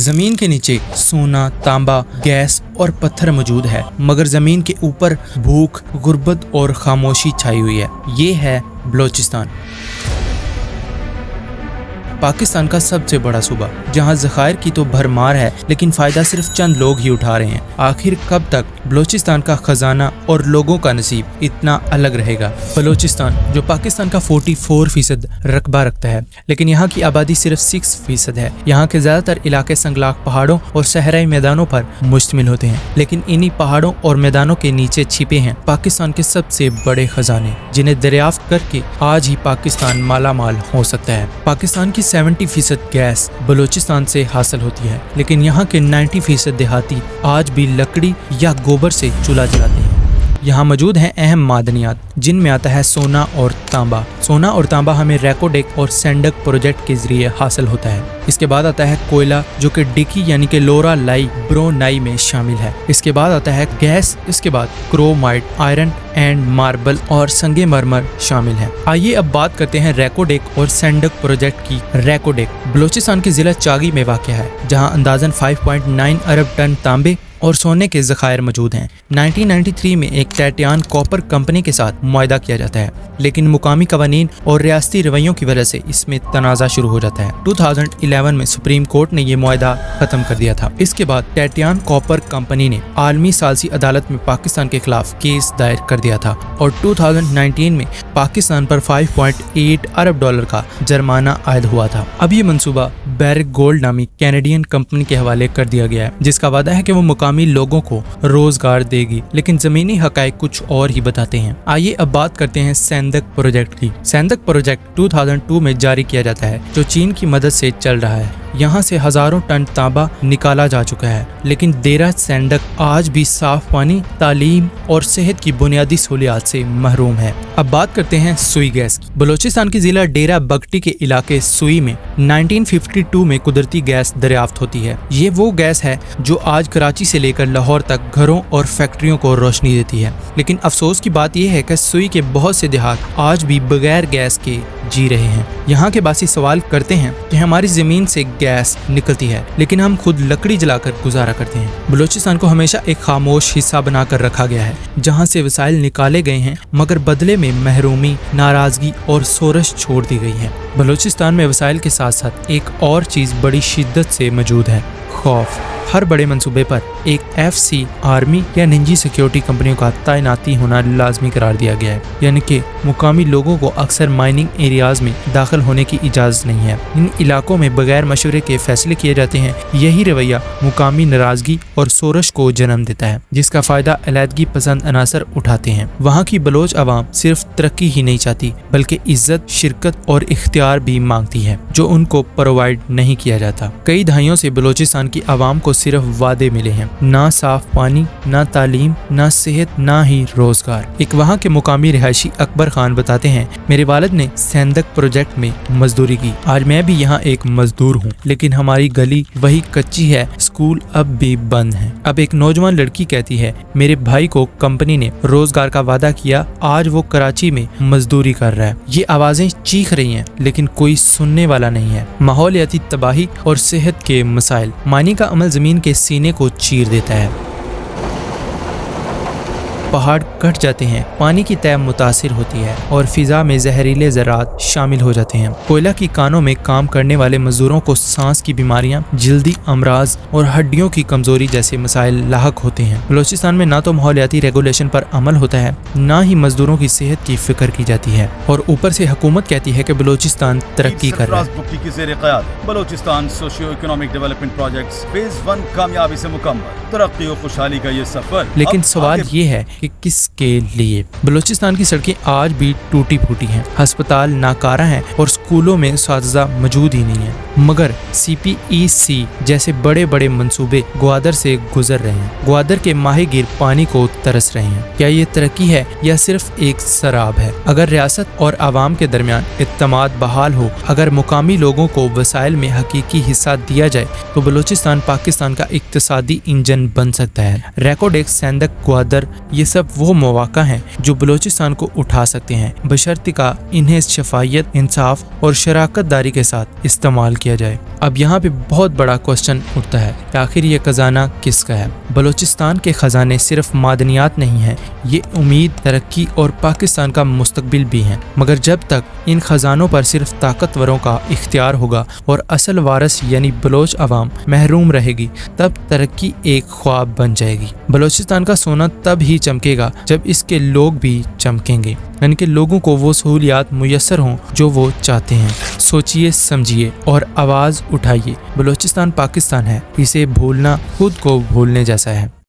जमीन के नीचे सोना, तांबा, गैस और पत्थर मौजूद है, मगर जमीन के ऊपर भूख, गुर्बत और खामोशी छाई हुई है। ये है बलोचिस्तान, पाकिस्तान का सबसे बड़ा सूबा, जहां ज़खायर की तो भरमार है, लेकिन फ़ायदा सिर्फ चंद लोग ही उठा रहे हैं। आखिर कब तक बलोचिस्तान का खजाना और लोगों का नसीब इतना अलग रहेगा? बलोचिस्तान, जो पाकिस्तान का 44% रकबा रखता है, लेकिन यहाँ की आबादी सिर्फ 6% है। यहाँ के ज़्यादातर इलाके संगलाक पहाड़ों और सहराई मैदानों पर मुश्तमिल होते हैं, लेकिन इन्हीं पहाड़ों और मैदानों के नीचे छिपे हैं पाकिस्तान के सबसे बड़े खजाने, जिन्हें दरियाफ्त करके आज ही पाकिस्तान माला माल हो सकता है। पाकिस्तान की 70% गैस बलोचिस्तान से हासिल होती है, लेकिन यहाँ के 90% देहाती आज भी लकड़ी या गोबर से चूल्हा जलाते हैं। यहाँ मौजूद हैं अहम मादनियात, जिनमें आता है सोना और तांबा। सोना और तांबा हमें रैकोडेक और सैंडक प्रोजेक्ट के जरिए हासिल होता है। इसके बाद आता है कोयला, जो कि डिकी यानी कि लोरा लाई ब्रोनाई में शामिल है। इसके बाद आता है गैस, इसके बाद क्रोमाइट, आयरन एंड मार्बल और संगे मरमर शामिल है। आइए अब बात करते हैं रैकोडेक और सैंडक प्रोजेक्ट की। रैकोडेक बलोचिस्तान के जिला चागी में वाक़या है, जहाँ अंदाजन 5.9 अरब टन तांबे और सोने के ज़खायर मौजूद हैं। 1993 में एक टैटियान कॉपर कंपनी के साथ मुआहदा किया जाता है, लेकिन मुकामी कवानीन और रियासती रवैयों की वजह से इसमें तनाज़ा शुरू हो जाता है। 2011 में सुप्रीम कोर्ट ने ये मुआहदा खत्म कर दिया था। इसके बाद टैटियान कॉपर कंपनी ने आलमी सालसी अदालत में पाकिस्तान के खिलाफ केस दायर कर दिया था और 2019 में पाकिस्तान पर 5.8 अरब डॉलर का जुर्माना आयद हुआ था। अब ये मंसूबा बैरिक गोल्ड नामी कैनेडियन कंपनी के हवाले कर दिया गया है, जिसका वादा है कि वो मुकामी लोगों को रोजगार देगी, लेकिन जमीनी हकायक कुछ और ही बताते हैं। आइए अब बात करते हैं सैंदक प्रोजेक्ट की। सैंदक प्रोजेक्ट 2002 में जारी किया जाता है, जो चीन की मदद से चल रहा है। यहाँ से हजारों टन तांबा निकाला जा चुका है, लेकिन देरा सैंडक आज भी साफ पानी, तालीम और सेहत की बुनियादी सहूलियात से महरूम है। अब बात करते हैं सुई गैस की। बलोचिस्तान के जिला डेरा बगटी के इलाके सुई में 1952 में कुदरती गैस दरियाफ्त होती है। ये वो गैस है जो आज कराची से लेकर लाहौर तक घरों और फैक्ट्रियों को रोशनी देती है। लेकिन अफसोस की बात यह है कि सुई के बहुत से देहात आज भी बगैर गैस के जी रहे हैं। यहाँ के बासी सवाल करते हैं कि हमारी जमीन से गैस निकलती है, लेकिन हम खुद लकड़ी जलाकर गुजारा करते हैं। बलोचिस्तान को हमेशा एक खामोश हिस्सा बनाकर रखा गया है, जहाँ से वसाइल निकाले गए हैं, मगर बदले में महरूमी, नाराजगी और सोरश छोड़ दी गई है। बलोचिस्तान में वसाइल के साथ साथ एक और चीज बड़ी शिद्दत से मौजूद है, खौफ। हर बड़े मंसूबे पर एक FC आर्मी या निजी सिक्योरिटी कंपनियों का तैनाती होना लाजमी करार दिया गया है, यानी कि मुकामी लोगों को अक्सर माइनिंग एरियाज में दाखिल होने की इजाज़त नहीं है। इन इलाकों में बगैर मशवरे के फैसले किए जाते हैं। यही रवैया मुकामी नाराजगी और सोरश को जन्म देता है, जिसका फ़ायदा अलहदगी पसंद अनासर उठाते हैं। वहाँ की बलोच आवाम सिर्फ तरक्की ही नहीं चाहती, बल्कि इज्जत, शिरकत और इख्तियार भी मांगती है, जो उनको प्रोवाइड नहीं किया जाता। कई दहाइयों से बलोचिस्तान की आवाम को सिर्फ वादे मिले हैं, ना साफ पानी, ना तालीम, ना सेहत, ना ही रोजगार। एक वहाँ के मुकामी रिहायशी अकबर खान बताते हैं, मेरे वालिद ने सैंदक प्रोजेक्ट में मजदूरी की। आज मैं भी यहाँ एक मजदूर हूँ, लेकिन हमारी गली वही कच्ची है, स्कूल अब भी बंद है। अब एक नौजवान लड़की कहती है, मेरे भाई को कंपनी ने रोजगार का वादा किया, आज वो कराची में मजदूरी कर रहा है। ये आवाजें चीख रही हैं, लेकिन कोई सुनने वाला नहीं है। माहौलियाती तबाही और सेहत के मसाइल। माइनिंग का अमल जमीन के सीने को चीर देता है, पहाड़ कट जाते हैं, पानी की तय मुतासिर होती है और फिजा में जहरीले ज़रात शामिल हो जाते हैं। कोयला की कानों में काम करने वाले मजदूरों को सांस की बीमारियां, जल्दी अमराज और हड्डियों की कमजोरी जैसे मसाइल लाहक होते हैं। बलोचिस्तान में ना तो माहौलियाती रेगुलेशन पर अमल होता है, ना ही मजदूरों की सेहत की फिक्र की जाती है, और ऊपर से हुकूमत कहती है कि बलोचिस्तान तरक्की कर रहा है। Balochistan socio economic development projects phase 1 कामयाबी से मुकम्मल, तरक्की और खुशहाली का ये सफर। लेकिन सवाल ये है कि किसके लिए? बलोचिस्तान की सड़कें आज भी टूटी फूटी हैं, अस्पताल नाकारा हैं और स्कूलों में उस्ताज़ा मौजूद ही नहीं है। मगर CPEC जैसे बड़े बड़े मंसूबे ग्वादर से गुजर रहे हैं। ग्वादर के माहिगीर पानी को तरस रहे हैं। क्या ये तरक्की है या सिर्फ एक शराब है? अगर रियासत और आवाम के दरमियान इत्तमाद बहाल हो, अगर मुकामी लोगों को वसाइल में हकीकी हिस्सा दिया जाए, तो बलोचिस्तान पाकिस्तान का इक्तिसादी इंजन बन सकता है। रैकोडेक, सैंदक, ग्वादर ये सब वो मौक़ा हैं जो बलूचिस्तान को उठा सकते हैं, बशर्ते का इन्हें शफायत, इंसाफ और शराकत दारी के साथ इस्तेमाल किया जाए। अब यहाँ पे बहुत बड़ा क्वेश्चन उठता है कि आखिर ये खजाना किसका है? बलूचिस्तान के खजाने सिर्फ मादनियात नहीं हैं, ये उम्मीद, तरक्की और पाकिस्तान का मुस्तकबिल भी हैं। मगर जब तक इन खजानों पर सिर्फ ताकतवरों का इख्तियार होगा और असल वारिस यानी बलोच अवाम महरूम रहेगी, तब तरक्की एक ख्वाब बन जाएगी। बलूचिस्तान का सोना तब ही चमकेगा जब इसके लोग भी चमकेंगे, यानी कि लोगों को वो सहूलियात मुयस्सर हों जो वो चाहते हैं। सोचिए, समझिए और आवाज़ उठाइए। बलूचिस्तान पाकिस्तान है, इसे भूलना खुद को भूलने जैसा है।